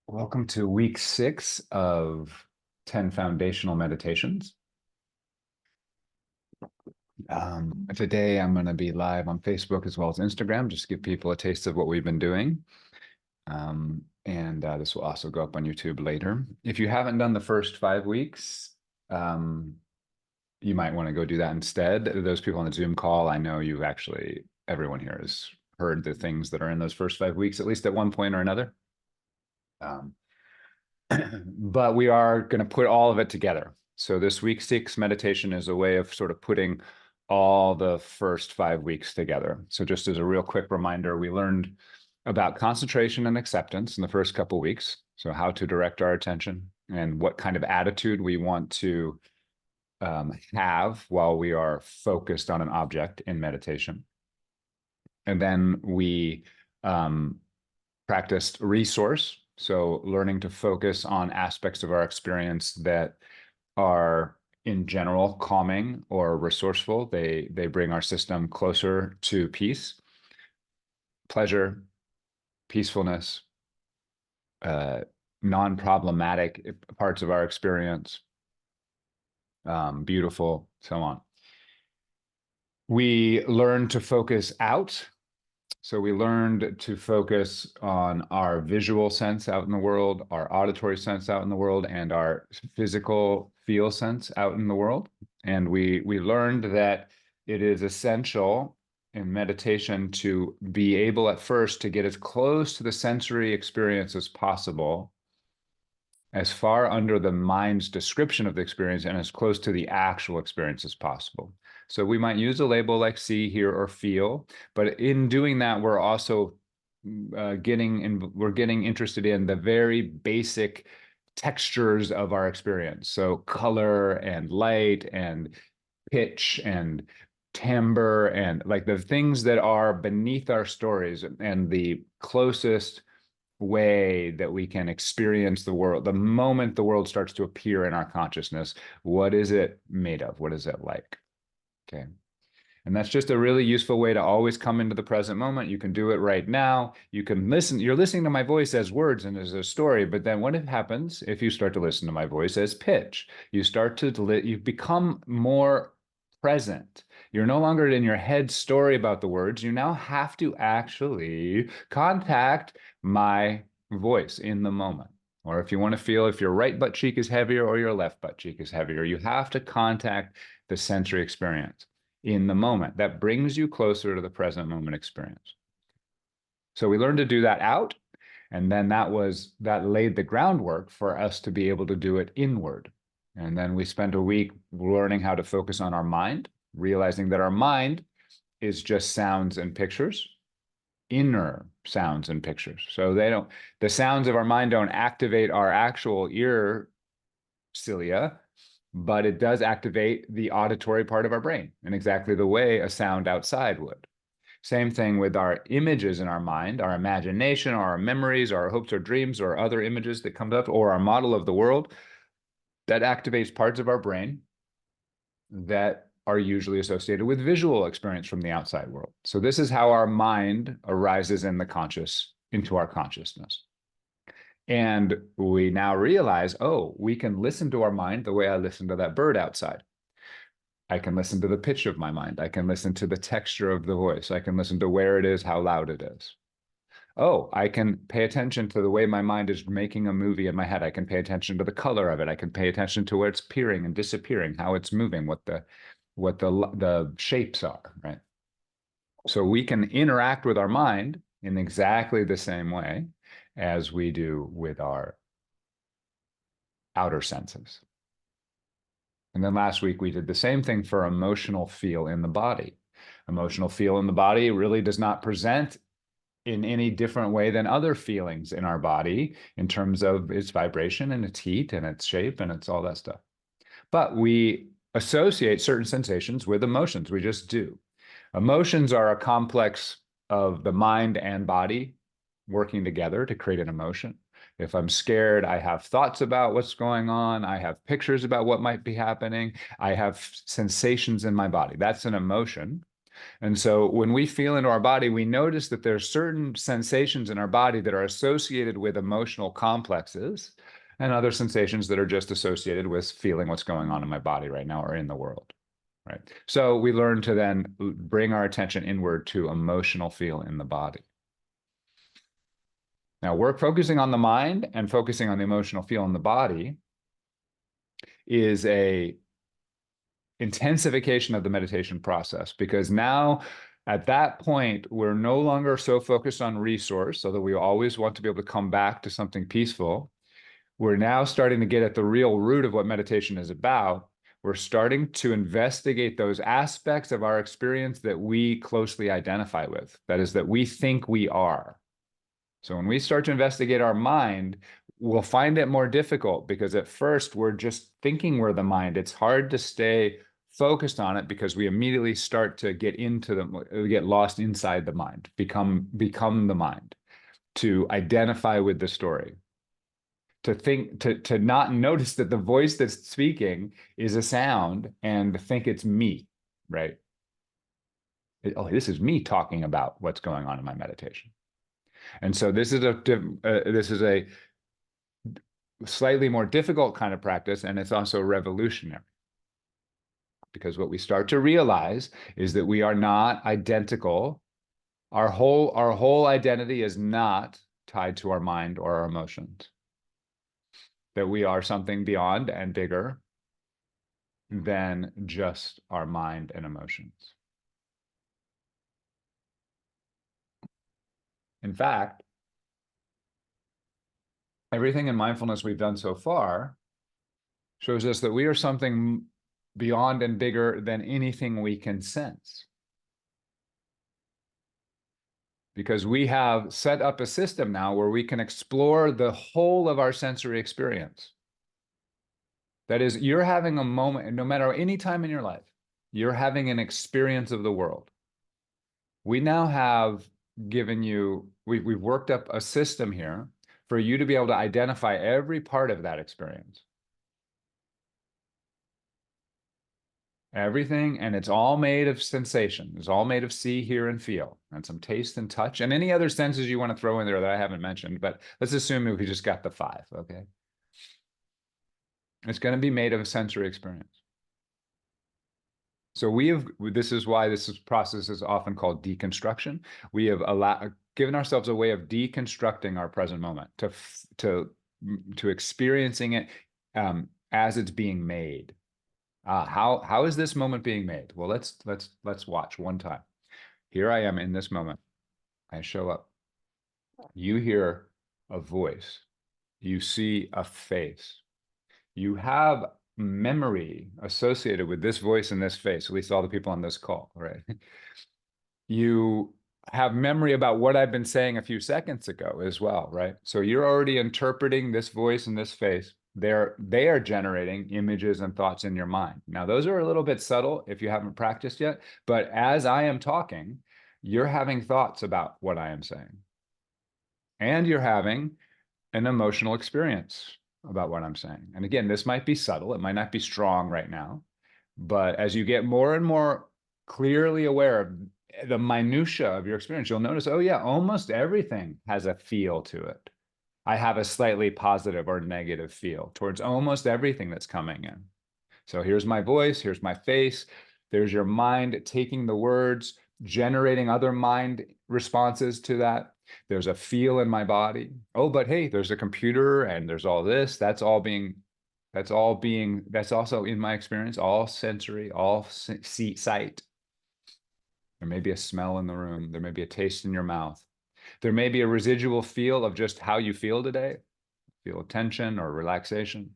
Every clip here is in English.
Welcome to week 6 of 10 foundational meditations. Today I'm going to be live on Facebook as well as Instagram, just to give people a taste of what we've been doing. And this will also go up on YouTube later. If you haven't done the first 5 weeks, you might want to go do that instead. Those people on the Zoom call, I know everyone here has heard the things that are in those first 5 weeks, at least at one point or another. Um, but we are going to put all of it together. So this week 6 meditation is a way of sort of putting all the first 5 weeks together. So just as a real quick reminder, we learned about concentration and acceptance in the first couple weeks. So how to direct our attention and what kind of attitude we want to have while we are focused on an object in meditation. And then we practiced resource. So learning to focus on aspects of our experience that are in general calming or resourceful. They bring our system closer to peace, pleasure, peacefulness, non-problematic parts of our experience, beautiful, so on. We learn to focus out. So we learned to focus on our visual sense out in the world, our auditory sense out in the world, and our physical feel sense out in the world. And we learned that it is essential in meditation to be able at first to get as close to the sensory experience as possible, as far under the mind's description of the experience and as close to the actual experience as possible. So we might use a label like see, hear, or feel, but in doing that, we're also getting interested in the very basic textures of our experience. So color and light and pitch and timbre and like the things that are beneath our stories and the closest way that we can experience the world. The moment the world starts to appear in our consciousness, what is it made of? What is it like? Okay. And that's just a really useful way to always come into the present moment. You can do it right now. You can listen. You're listening to my voice as words and as a story. But then what happens if you start to listen to my voice as pitch? You become more present. You're no longer in your head story about the words. You now have to actually contact my voice in the moment. Or if you want to feel if your right butt cheek is heavier or your left butt cheek is heavier, you have to contact the sensory experience in the moment. That brings you closer to the present moment experience. So we learned to do that out, and then that laid the groundwork for us to be able to do it inward. And then we spent a week learning how to focus on our mind, realizing that our mind is just sounds and pictures, inner sounds and pictures. So the sounds of our mind don't activate our actual ear cilia, but it does activate the auditory part of our brain in exactly the way a sound outside would. Same thing with our images in our mind, our imagination, or our memories, or our hopes or dreams, or other images that come up, or our model of the world, that activates parts of our brain that are usually associated with visual experience from the outside world. So this is how our mind arises into our consciousness. And we now realize, oh, we can listen to our mind the way I listen to that bird outside. I can listen to the pitch of my mind. I can listen to the texture of the voice. I can listen to where it is, how loud it is. Oh, I can pay attention to the way my mind is making a movie in my head. I can pay attention to the color of it. I can pay attention to where it's appearing and disappearing, how it's moving, what the shapes are, right? So we can interact with our mind in exactly the same way as we do with our outer senses. And then last week we did the same thing for emotional feel in the body. Emotional feel in the body really does not present in any different way than other feelings in our body in terms of its vibration and its heat and its shape and it's all that stuff. But we associate certain sensations with emotions. We just do. Emotions are a complex of the mind and body working together to create an emotion. If I'm scared, I have thoughts about what's going on. I have pictures about what might be happening. I have sensations in my body. That's an emotion. And so when we feel into our body, we notice that there's certain sensations in our body that are associated with emotional complexes and other sensations that are just associated with feeling what's going on in my body right now or in the world. Right. So we learn to then bring our attention inward to emotional feel in the body. Now, we're focusing on the mind and focusing on the emotional feel in the body is a intensification of the meditation process, because now at that point, we're no longer so focused on resource, so that we always want to be able to come back to something peaceful. We're now starting to get at the real root of what meditation is about. We're starting to investigate those aspects of our experience that we closely identify with, that is, that we think we are. So when we start to investigate our mind, we'll find it more difficult, because at first we're just thinking we're the mind. It's hard to stay focused on it because we immediately start to get get lost inside the mind, become the mind, to identify with the story, to not notice that the voice that's speaking is a sound and think it's me, right? Oh, this is me talking about what's going on in my meditation. And so this is a slightly more difficult kind of practice, and it's also revolutionary, because what we start to realize is that we are not identical. Our whole identity is not tied to our mind or our emotions. That we are something beyond and bigger than just our mind and emotions. In fact, everything in mindfulness we've done so far shows us that we are something beyond and bigger than anything we can sense. Because we have set up a system now where we can explore the whole of our sensory experience. That is, you're having a moment, no matter any time in your life, you're having an experience of the world. We now have given you, we've worked up a system here for you to be able to identify every part of that experience. Everything, and it's all made of sensation. It's all made of see, hear, and feel, and some taste and touch, and any other senses you want to throw in there that I haven't mentioned, but let's assume we just got the 5, okay? It's going to be made of a sensory experience. So this is why process is often called deconstruction. We have given ourselves a way of deconstructing our present moment, to experiencing it as it's being made. How is this moment being made? Well, let's watch one time. Here I am in this moment. I show up. You hear a voice. You see a face. You have memory associated with this voice and this face, at least all the people on this call, right? You have memory about what I've been saying a few seconds ago as well, right? So you're already interpreting this voice and this face. They are generating images and thoughts in your mind. Now, those are a little bit subtle if you haven't practiced yet, but as I am talking, you're having thoughts about what I am saying. And you're having an emotional experience about what I'm saying. And again, this might be subtle. It might not be strong right now, but as you get more and more clearly aware of the minutia of your experience, you'll notice, oh yeah, almost everything has a feel to it. I have a slightly positive or negative feel towards almost everything that's coming in. So here's my voice, here's my face, there's your mind taking the words, generating other mind responses to that. There's a feel in my body. Oh, but hey, there's a computer and there's all this. That's also in my experience, all sensory, all sight. There may be a smell in the room. There may be a taste in your mouth. There may be a residual feel of just how you feel today, feel tension or relaxation.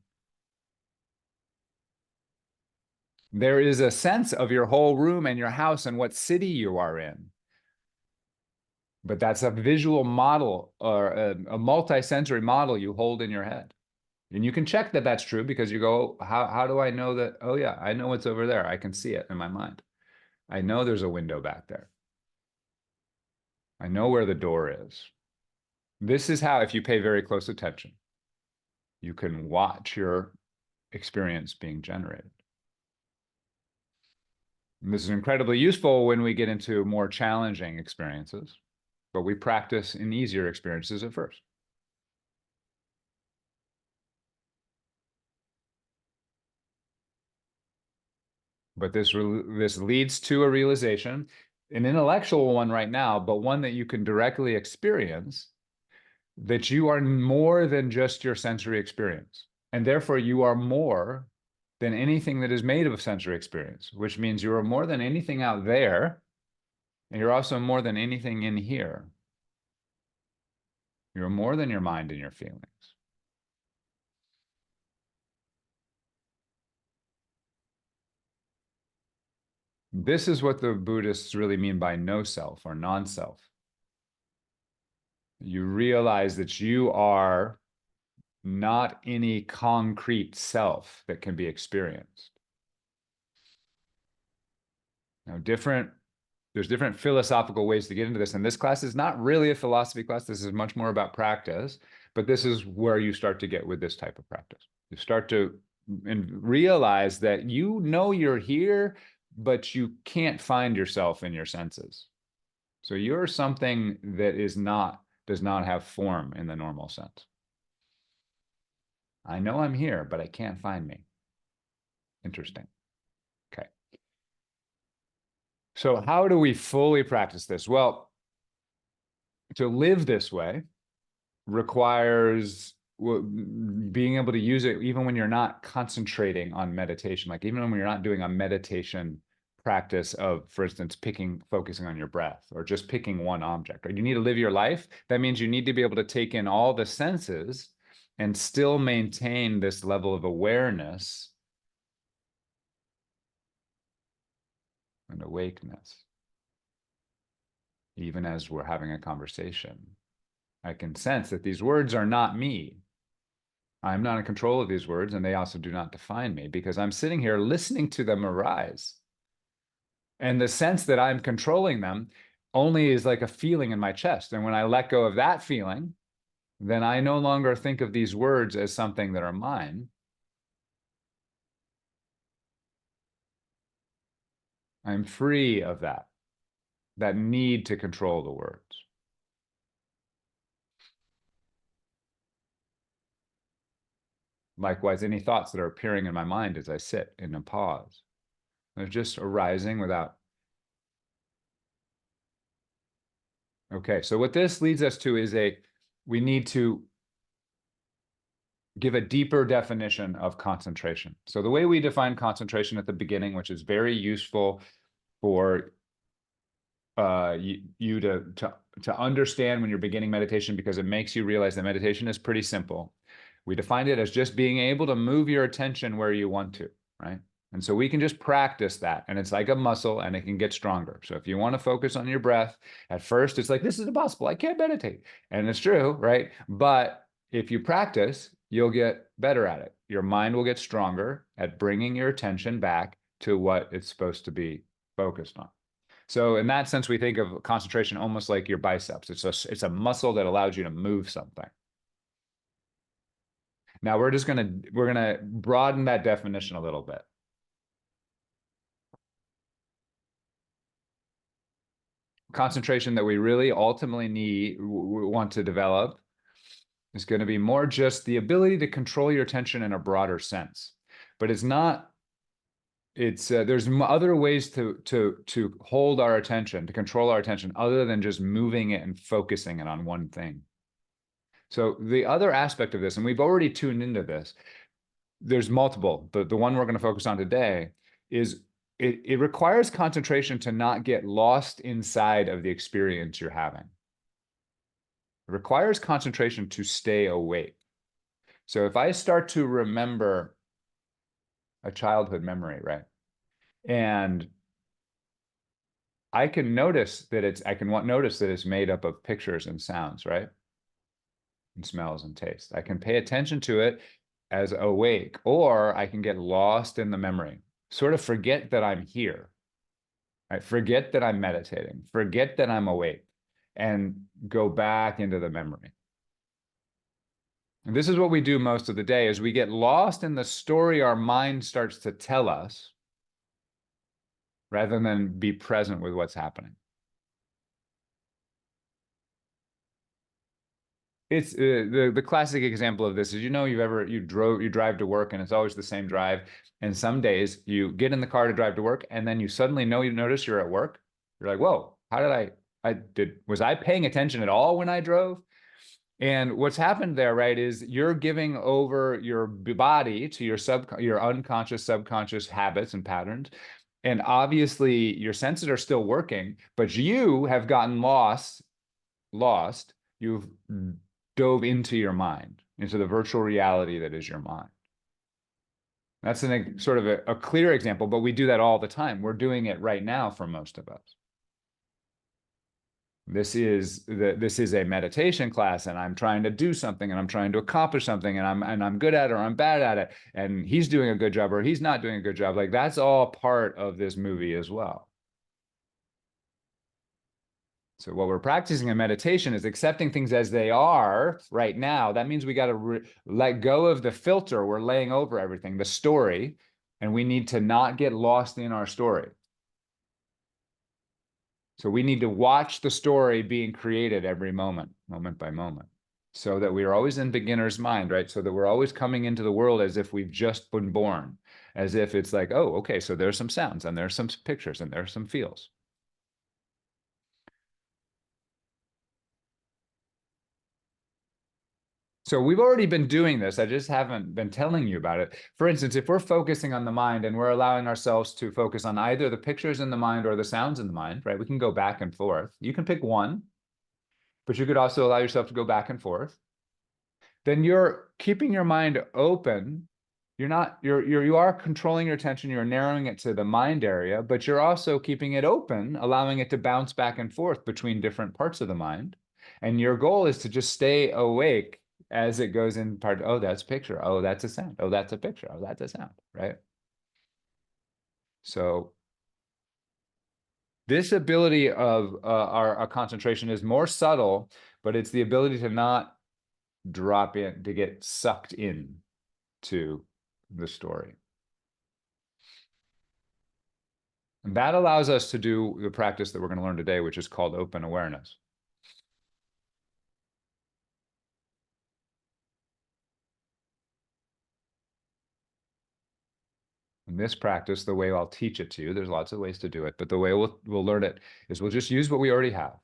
There is a sense of your whole room and your house and what city you are in. But that's a visual model or a multi-sensory model you hold in your head. And you can check that that's true, because you go, how do I know that? Oh yeah, I know what's over there. I can see it in my mind. I know there's a window back there. I know where the door is. This is how, if you pay very close attention, you can watch your experience being generated. And this is incredibly useful when we get into more challenging experiences, but we practice in easier experiences at first. But this leads to a realization, an intellectual one right now, but one that you can directly experience, that you are more than just your sensory experience. And therefore, you are more than anything that is made of sensory experience, which means you are more than anything out there, and you're also more than anything in here. You're more than your mind and your feelings. This is what the Buddhists really mean by no self or non-self. You realize that you are not any concrete self that can be experienced. Now, there's different philosophical ways to get into this, and this class is not really a philosophy class. This is much more about practice, but this is where you start to get with this type of practice. You start to realize that you know you're here, but you can't find yourself in your senses. So you're something that does not have form in the normal sense. I know I'm here, but I can't find me. Interesting. Okay. So how do we fully practice this? Well, to live this way requires being able to use it even when you're not concentrating on meditation, like even when you're not doing a meditation practice of, for instance, focusing on your breath or just picking one object. Right? You need to live your life. That means you need to be able to take in all the senses and still maintain this level of awareness and awakeness, even as we're having a conversation. I can sense that these words are not me. I'm not in control of these words, and they also do not define me because I'm sitting here listening to them arise. And the sense that I'm controlling them only is like a feeling in my chest. And when I let go of that feeling, then I no longer think of these words as something that are mine. I'm free of that need to control the words. Likewise, any thoughts that are appearing in my mind as I sit in a pause, they're just arising without. Okay, so what this leads us to is we need to give a deeper definition of concentration. So the way we define concentration at the beginning, which is very useful for you to understand when you're beginning meditation, because it makes you realize that meditation is pretty simple. We defined it as just being able to move your attention where you want to, right? And so we can just practice that, and it's like a muscle, and it can get stronger. So if you want to focus on your breath, at first it's like, this is impossible, I can't meditate. And it's true, right? But if you practice, you'll get better at it. Your mind will get stronger at bringing your attention back to what it's supposed to be focused on. So in that sense, we think of concentration almost like your biceps. It's a muscle that allows you to move something. Now we're gonna broaden that definition a little bit. Concentration that we really ultimately want to develop is going to be more just the ability to control your attention in a broader sense. But it's not, there's other ways to hold our attention, to control our attention, other than just moving it and focusing it on one thing. So the other aspect of this, and we've already tuned into this, there's multiple, but the one we're going to focus on today is it requires concentration to not get lost inside of the experience you're having. It requires concentration to stay awake. So if I start to remember a childhood memory, right? And I can notice that notice that it's made up of pictures and sounds, right? And smells and tastes. I can pay attention to it as awake, or I can get lost in the memory, sort of forget that I'm here, right? Forget that I'm meditating, forget that I'm awake, and go back into the memory. And this is what we do most of the day, is we get lost in the story our mind starts to tell us rather than be present with what's happening. It's the classic example of this is you drive to work and it's always the same drive, and some days you get in the car to drive to work and then you suddenly know you notice you're at work. You're like, whoa, how did I did was I paying attention at all when I drove? And what's happened there, right, is you're giving over your body to your unconscious, subconscious habits and patterns. And obviously your senses are still working, but you have gotten lost. You've dove into your mind, into the virtual reality that is your mind. That's sort of a clear example, but we do that all the time. We're doing it right now for most of us. This is a meditation class, and I'm trying to do something, and I'm trying to accomplish something, and I'm good at it or I'm bad at it, and he's doing a good job or he's not doing a good job. Like that's all part of this movie as well. So what we're practicing in meditation is accepting things as they are right now. That means we got to let go of the filter we're laying over everything, the story, and we need to not get lost in our story. So we need to watch the story being created every moment, moment by moment, so that we are always in beginner's mind, right? So that we're always coming into the world as if we've just been born, as if it's like, oh, okay, so there's some sounds and there's some pictures and there's some feels. So we've already been doing this. I just haven't been telling you about it. For instance, if we're focusing on the mind and we're allowing ourselves to focus on either the pictures in the mind or the sounds in the mind, right? We can go back and forth. You can pick one, but you could also allow yourself to go back and forth. Then you're keeping your mind open. You are controlling your attention, you're narrowing it to the mind area, but you're also keeping it open, allowing it to bounce back and forth between different parts of the mind. And your goal is to just stay awake as it goes in part. Oh, that's a picture. Oh, that's a sound. Oh, that's a picture. Oh, that's a sound, right? So this ability of our concentration is more subtle, but it's the ability to not drop in, to get sucked in to the story. And that allows us to do the practice that we're going to learn today, which is called open awareness. In this practice, the way I'll teach it to you, there's lots of ways to do it, but the way we'll learn it is we'll just use what we already have.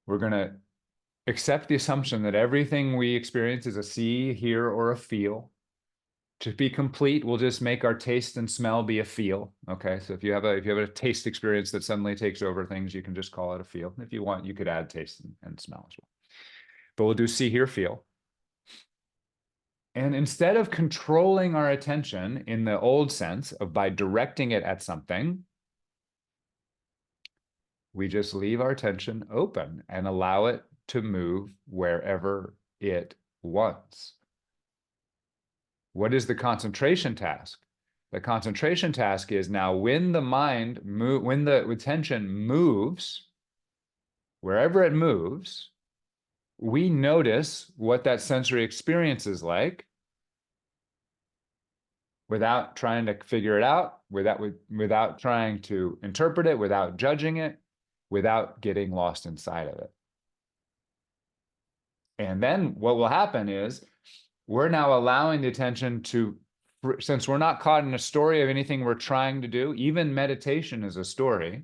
We're going to accept the assumption that everything we experience is a see, hear, or a feel. To be complete, we'll just make our taste and smell be a feel. Okay, so if you have a taste experience that suddenly takes over things, you can just call it a feel. If you want, you could add taste and smell as well. But we'll do see, hear, feel. And instead of controlling our attention in the old sense of by directing it at something, we just leave our attention open and allow it to move wherever it wants. What is the concentration task? The concentration task is now when when the attention moves, wherever it moves, we notice what that sensory experience is like without trying to figure it out, without trying to interpret it, without judging it, without getting lost inside of it. And then what will happen is we're now allowing the attention to, since we're not caught in a story of anything we're trying to do, even meditation is a story.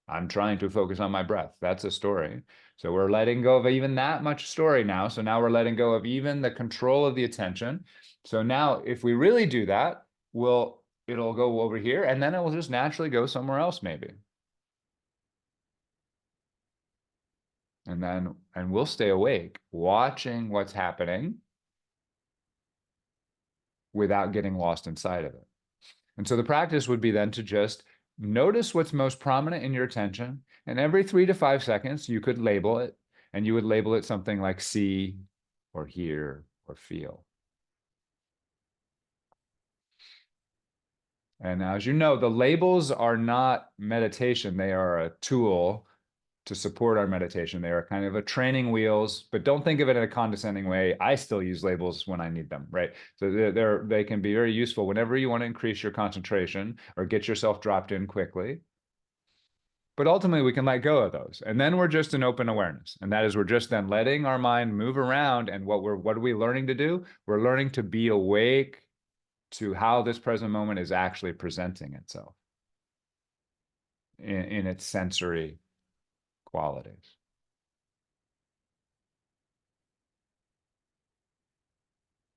I'm trying to focus on my breath. That's a story. So we're letting go of even that much story now. So now we're letting go of even the control of the attention. So now if we really do that, it'll go over here and then it will just naturally go somewhere else maybe. And we'll stay awake watching what's happening without getting lost inside of it. And so the practice would be then to just notice what's most prominent in your attention. And every 3 to 5 seconds, you could label it, and you would label it something like see or hear or feel. And as you know, the labels are not meditation. They are a tool to support our meditation. They are kind of a training wheels, but don't think of it in a condescending way. I still use labels when I need them, right? So they can be very useful whenever you want to increase your concentration or get yourself dropped in quickly. But ultimately, we can let go of those. And then we're just in open awareness. And that is, we're just then letting our mind move around. And what are we learning to do? We're learning to be awake to how this present moment is actually presenting itself in its sensory qualities.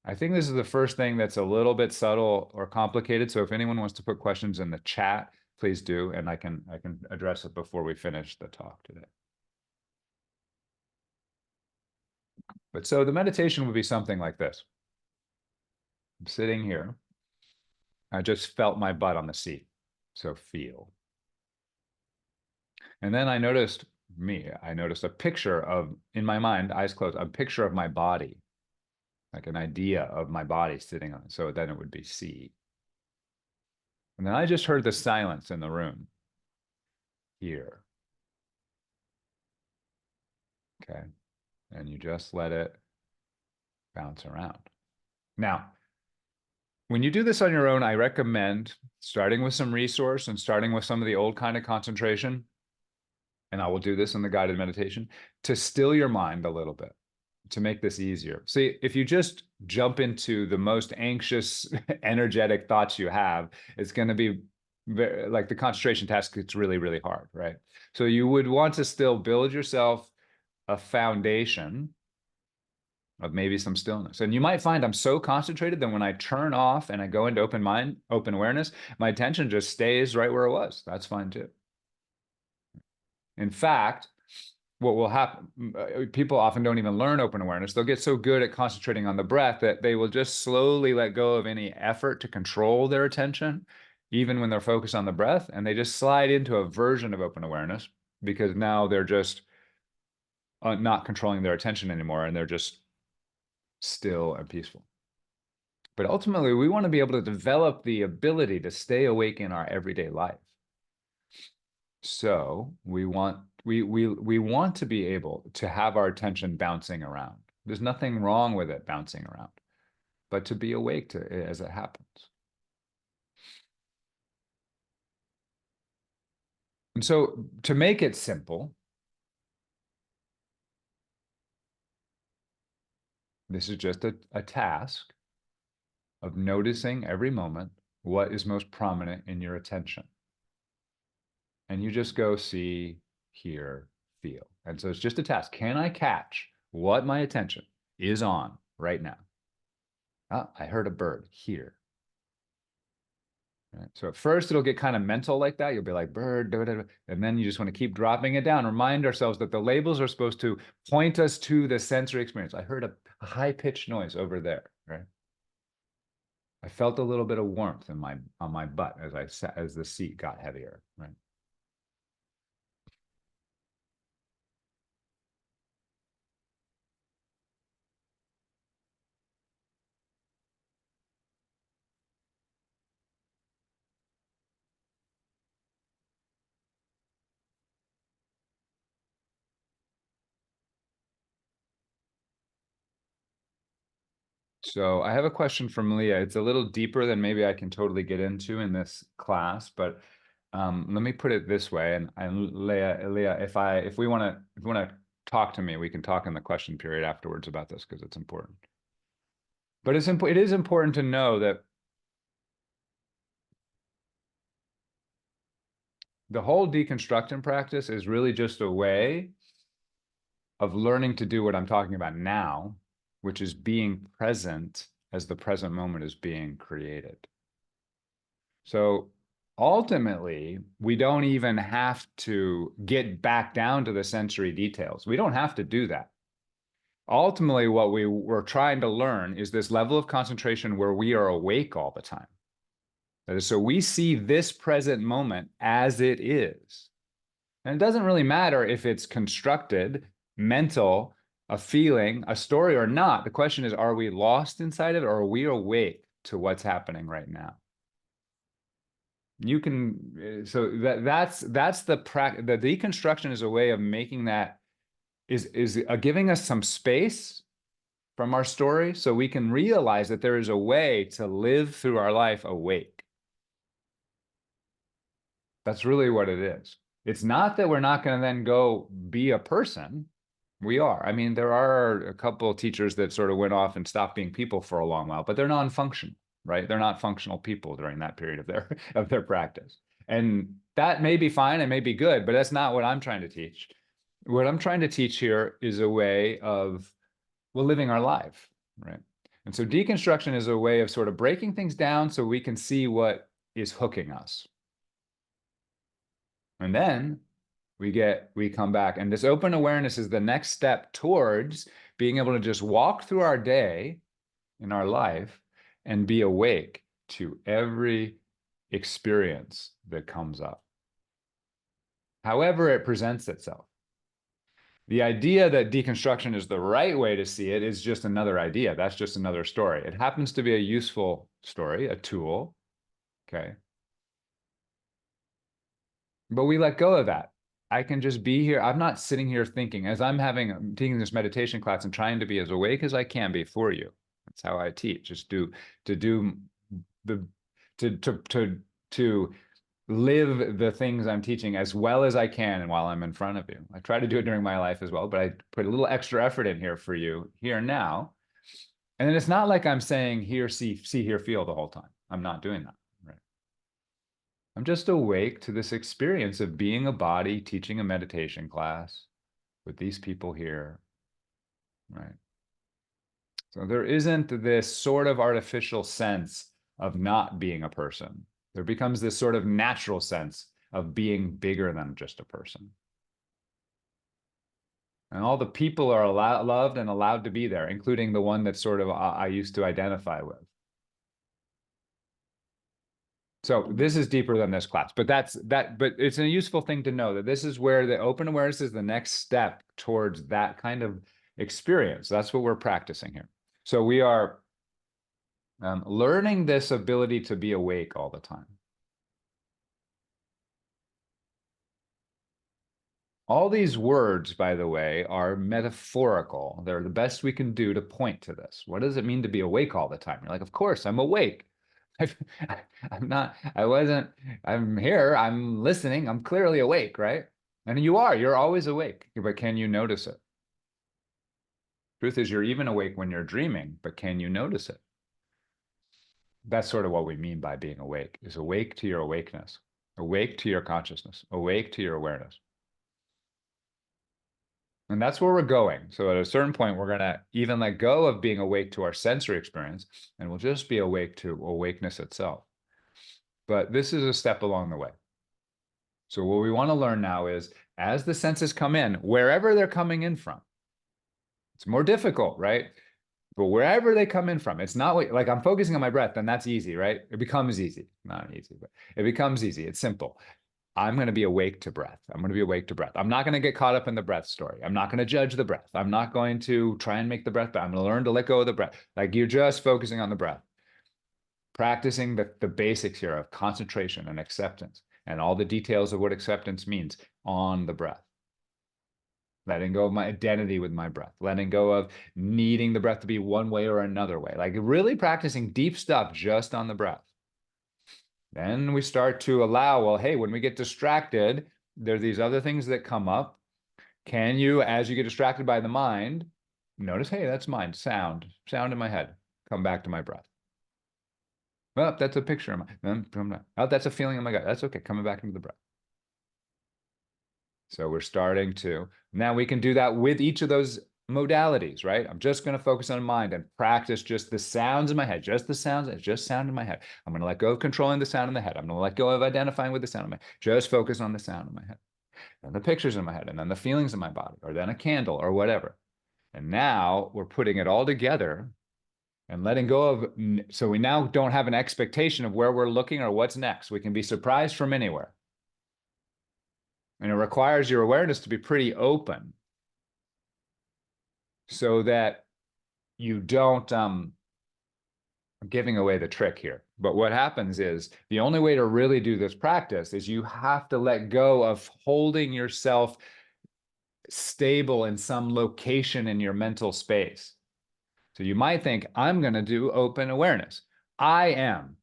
I think this is the first thing that's a little bit subtle or complicated. So if anyone wants to put questions in the chat, please do, and I can address it before we finish the talk today. But so the meditation would be something like this. I'm sitting here. I just felt my butt on the seat. So feel. And then I noticed a picture of, in my mind, eyes closed, a picture of my body, like an idea of my body sitting on it. So then it would be see. And then I just heard the silence in the room. Here. Okay. And you just let it bounce around. Now, when you do this on your own, I recommend starting with some resource and starting with some of the old kind of concentration, and I will do this in the guided meditation, to still your mind a little bit, to make this easier. See, if you just jump into the most anxious, energetic thoughts you have, it's going to be like the concentration task gets really, really hard, right? So you would want to still build yourself a foundation of maybe some stillness. And you might find I'm so concentrated that when I turn off and I go into open awareness, my attention just stays right where it was. That's fine too. In fact, what will happen, people often don't even learn open awareness. They'll get so good at concentrating on the breath that they will just slowly let go of any effort to control their attention, even when they're focused on the breath, and they just slide into a version of open awareness because now they're just not controlling their attention anymore, and they're just still and peaceful. But ultimately, we want to be able to develop the ability to stay awake in our everyday life. So we want to be able to have our attention bouncing around. There's nothing wrong with it bouncing around, but to be awake to it as it happens. And so to make it simple, this is just a task of noticing every moment what is most prominent in your attention. And you just go see, hear, feel. And so it's just a task. Can I catch what my attention is on right now? Oh, I heard a bird here. Right? So at first it'll get kind of mental like that. You'll be like bird, da, da, da. And then you just want to keep dropping it down. Remind ourselves that the labels are supposed to point us to the sensory experience. I heard a high-pitched noise over there, right? I felt a little bit of warmth in on my butt as the seat got heavier, right? So I have a question from Leah. It's a little deeper than maybe I can totally get into in this class, but let me put it this way. And Leah, if we want to talk to me, we can talk in the question period afterwards about this because it's important. But it is important to know that the whole deconstruction practice is really just a way of learning to do what I'm talking about now, which is being present as the present moment is being created. So ultimately, we don't even have to get back down to the sensory details. We don't have to do that. Ultimately, what we were trying to learn is this level of concentration where we are awake all the time. That is, so we see this present moment as it is. And it doesn't really matter if it's constructed, mental, a feeling, a story or not. The question is, are we lost inside of it or are we awake to what's happening right now? You can, so that's the deconstruction is a way of making that is giving us some space from our story so we can realize that there is a way to live through our life awake. That's really what it is. It's not that we're not going to then go be a person. We are. I mean, there are a couple of teachers that sort of went off and stopped being people for a long while, but they're non-functional, right? They're not functional people during that period of their of their practice. And that may be fine, it may be good, but that's not what I'm trying to teach. What I'm trying to teach here is a way of, well, living our life, right? And so deconstruction is a way of sort of breaking things down so we can see what is hooking us. And then we come back. And this open awareness is the next step towards being able to just walk through our day in our life and be awake to every experience that comes up, however it presents itself. The idea that deconstruction is the right way to see it is just another idea. That's just another story. It happens to be a useful story, a tool. Okay. But we let go of that. I can just be here. I'm not sitting here thinking as taking this meditation class and trying to be as awake as I can be for you. That's how I teach. Just to do the to live the things I'm teaching as well as I can and while I'm in front of you. I try to do it during my life as well, but I put a little extra effort in here for you here now. And then it's not like I'm saying here, see, here, feel the whole time. I'm not doing that. Right. I'm just awake to this experience of being a body teaching a meditation class with these people here. Right. So there isn't this sort of artificial sense of not being a person. There becomes this sort of natural sense of being bigger than just a person. And all the people are loved and allowed to be there, including the one that sort of I used to identify with. So this is deeper than this class, but but it's a useful thing to know that this is where the open awareness is the next step towards that kind of experience. That's what we're practicing here. So we are learning this ability to be awake all the time. All these words, by the way, are metaphorical. They're the best we can do to point to this. What does it mean to be awake all the time? You're like, of course, I'm awake. I'm not, I wasn't, I'm here, I'm listening, I'm clearly awake, right? And you're always awake, but can you notice it? Truth is, you're even awake when you're dreaming, but can you notice it? That's sort of what we mean by being awake, is awake to your awakeness, awake to your consciousness, awake to your awareness. And that's where we're going. So at a certain point, we're going to even let go of being awake to our sensory experience, and we'll just be awake to awakeness itself. But this is a step along the way. So what we want to learn now is as the senses come in, wherever they're coming in from, it's more difficult, right? But wherever they come in from, it's not like I'm focusing on my breath, then that's easy, right? It becomes easy. Not easy, but it becomes easy. It's simple. I'm going to be awake to breath. I'm going to be awake to breath. I'm not going to get caught up in the breath story. I'm not going to judge the breath. I'm not going to try and make the breath, but I'm going to learn to let go of the breath. Like you're just focusing on the breath, practicing the basics here of concentration and acceptance and all the details of what acceptance means on the breath. Letting go of my identity with my breath, letting go of needing the breath to be one way or another way, like really practicing deep stuff just on the breath. Then we start to allow, well, hey, when we get distracted, there are these other things that come up. Can you, as you get distracted by the mind, notice, hey, that's mind, sound in my head, come back to my breath. Well, that's a picture of my, oh, that's a feeling in my gut. That's okay, coming back into the breath. So we're starting to, now we can do that with each of those modalities, right? I'm just going to focus on mind and practice just the sounds in my head, just the sounds, just sound in my head. I'm going to let go of controlling the sound in the head. I'm going to let go of identifying with the sound in my head. Just focus on the sound in my head and the pictures in my head and then the feelings in my body or then a candle or whatever. And now we're putting it all together and letting go of, so we now don't have an expectation of where we're looking or what's next. We can be surprised from anywhere. And it requires your awareness to be pretty open so that you don't I'm giving away the trick here. But what happens is the only way to really do this practice is you have to let go of holding yourself stable in some location in your mental space. So you might think, I'm going to do open awareness. I am.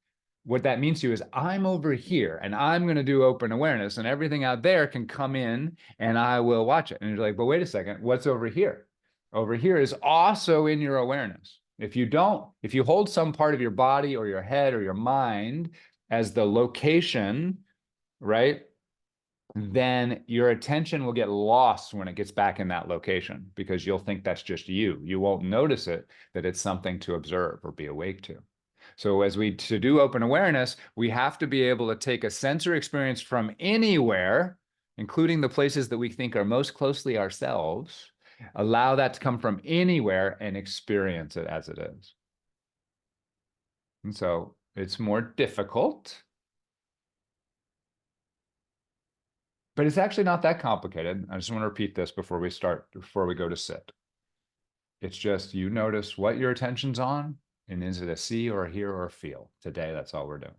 What that means to you is I'm over here and I'm going to do open awareness, and everything out there can come in and I will watch it. And you're like, but wait a second, what's over here? Over here is also in your awareness. If you hold some part of your body or your head or your mind as the location, right? Then your attention will get lost when it gets back in that location because you'll think that's just you. You won't notice it, that it's something to observe or be awake to. So to do open awareness, we have to be able to take a sensory experience from anywhere, including the places that we think are most closely ourselves, allow that to come from anywhere and experience it as it is. And so it's more difficult, but it's actually not that complicated. I just want to repeat this before we go to sit. It's just you notice what your attention's on, and is it a see or a hear or a feel? Today, that's all we're doing.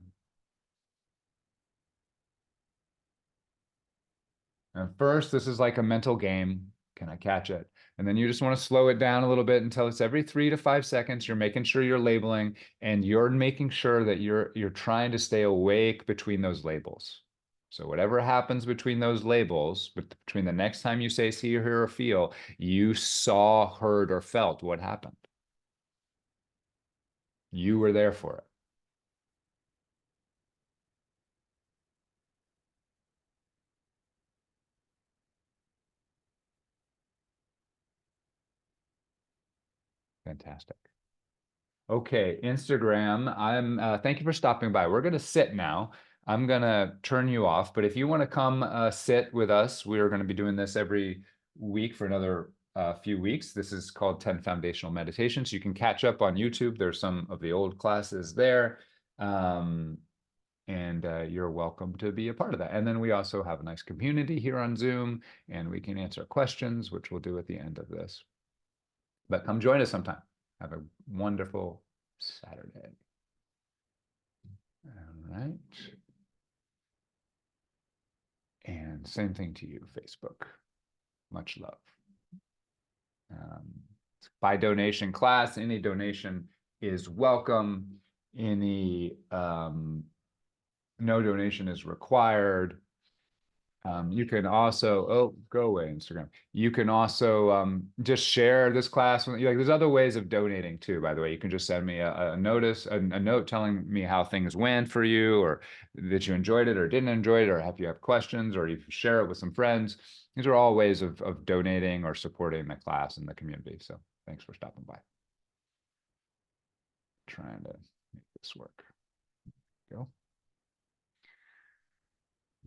And first, this is like a mental game. Can I catch it? And then you just want to slow it down a little bit until it's every 3 to 5 seconds. You're making sure you're labeling, and you're making sure that you're trying to stay awake between those labels. So whatever happens between those labels, between the next time you say see or hear or feel, you saw, heard, or felt what happened. You were there for it. Fantastic. Okay, Instagram. I'm thank you for stopping by. We're gonna sit now. I'm gonna turn you off, but if you want to come sit with us, we're going to be doing this every week for another few weeks. This is called 10 Foundational Meditations. You can catch up on YouTube. There's some of the old classes there. Um, and you're welcome to be a part of that. And then we also have a nice community here on Zoom, and we can answer questions, which we'll do at the end of this. But come join us sometime. Have a wonderful Saturday. All right. And same thing to you, Facebook. Much love. By donation class, any donation is welcome. Any no donation is required. You can also, oh, go away, Instagram. You can also just share this class. Like, there's other ways of donating too, by the way. You can just send me a note telling me how things went for you, or that you enjoyed it or didn't enjoy it, or if you have questions, or you share it with some friends. These are all ways of donating or supporting the class and the community. So thanks for stopping by. Trying to make this work. Go.